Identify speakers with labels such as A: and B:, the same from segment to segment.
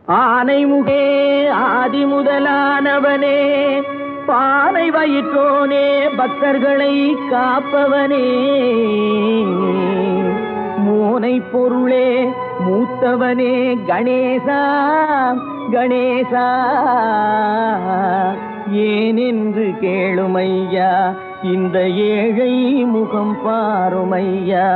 A: ஆனைமுகே ஆதி முதலானவனே, பானை வயிற்றோனே, பக்தர்களை காப்பவனே, மூனை பொருளே மூத்தவனே, கணேசா கணேசா, ஏனென்று கேளுமையா, இந்த ஏழை முகம் பாருமையா.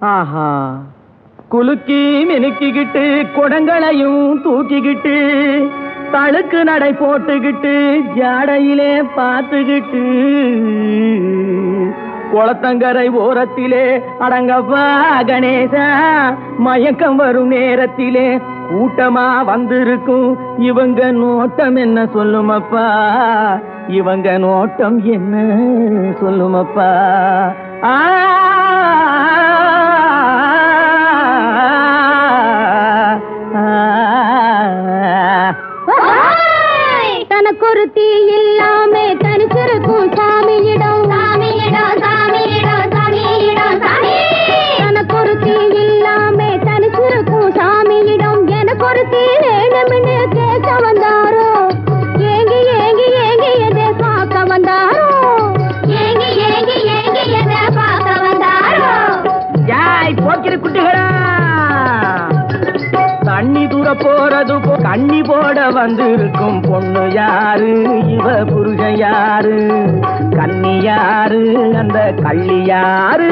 A: ஆஹா, குலுக்கி மினுக்கிக்கிட்டு குடங்களையும் தூக்கிக்கிட்டு தழுக்கு நடை போட்டுக்கிட்டு ஜாடையிலே பார்த்துக்கிட்டு குளத்தங்கரை ஓரத்திலே அடங்கப்பா கணேசா, மயக்கம் வரும் நேரத்திலே கூட்டமா வந்திருக்கும் இவங்க நோட்டம் என்ன சொல்லுமப்பா, இவங்க நோட்டம் என்ன சொல்லுமப்பா.
B: தனக்கொரு தீ இல்லாம தனிச்சிருக்கும் சாமியிடம், சாமியிடம் சாமியிடம் சாமியிடம் சாமி. தனக்கொரு தீ இல்லாம தனிச்சிருக்கும் சாமியிடம் எனக்கொரு தீ வேணும்னு கேட்க வந்தாரோ, ஏங்கி ஏங்கி ஏங்கி எதை பார்க்க வந்தாரோ, ஏங்கி ஏங்கி ஏங்கி எதை பார்க்க வந்தாரோ.
A: யாய் போக்கிற குட்டிகளா, தண்ணி தூர போறது கண்ணி போட வந்திருக்கும் பொண்ணு யாரு, இவ புருஷன் யாரு, கண்ணி யாரு, அந்த கள்ளி யாரு.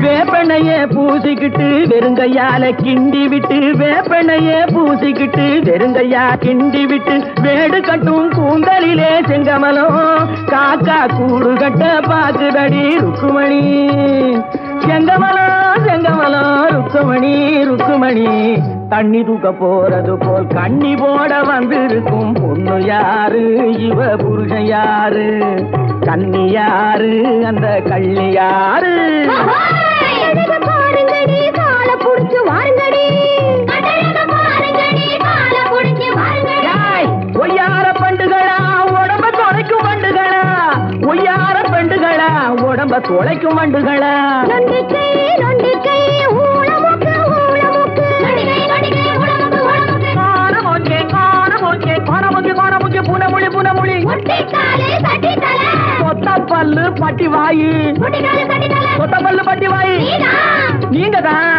A: வேப்பனைய பூசிக்கிட்டு வெறுங்கையால கிண்டி விட்டு, வேப்பனைய பூசிக்கிட்டு வெறுங்கையா கிண்டி விட்டு, வேடு கட்டும் கூந்தலிலே செங்கமலம் காக்கா கூடு கட்ட பாக்குதடி ருக்குமணி. செங்கமலம் செங்கமலம் ருக்குமணி ருக்குமணி, தண்ணி தூக்க போறது போல் கண்ணி போட வந்திருக்கும் பொண்ணு யாரு, இவ புருஷன் யாரு, கண்ணி யாரு, அந்த கள்ளி யாரு.
B: பாருங்கடி கால புடிச்சு வாருங்கடி,
A: ஒய்யார பண்டுகளா உடம்ப தொலைக்கும் வண்டுகளா, ஒய்யார பண்டுகளா உடம்ப தொலைக்கும் வண்டுகளா.
B: நொண்டிக்கை நொண்டிக்கை ஊளமுக்கு ஊளமுக்கு,
A: காணமுக்கே காணமுக்கே காணமுக்கே காணமுக்கே புனமுளி புனமுளி, கொத்த பல்லு பட்டி வாயி, கொத்த பல்லு பட்டி வாயி. நீங்க தான்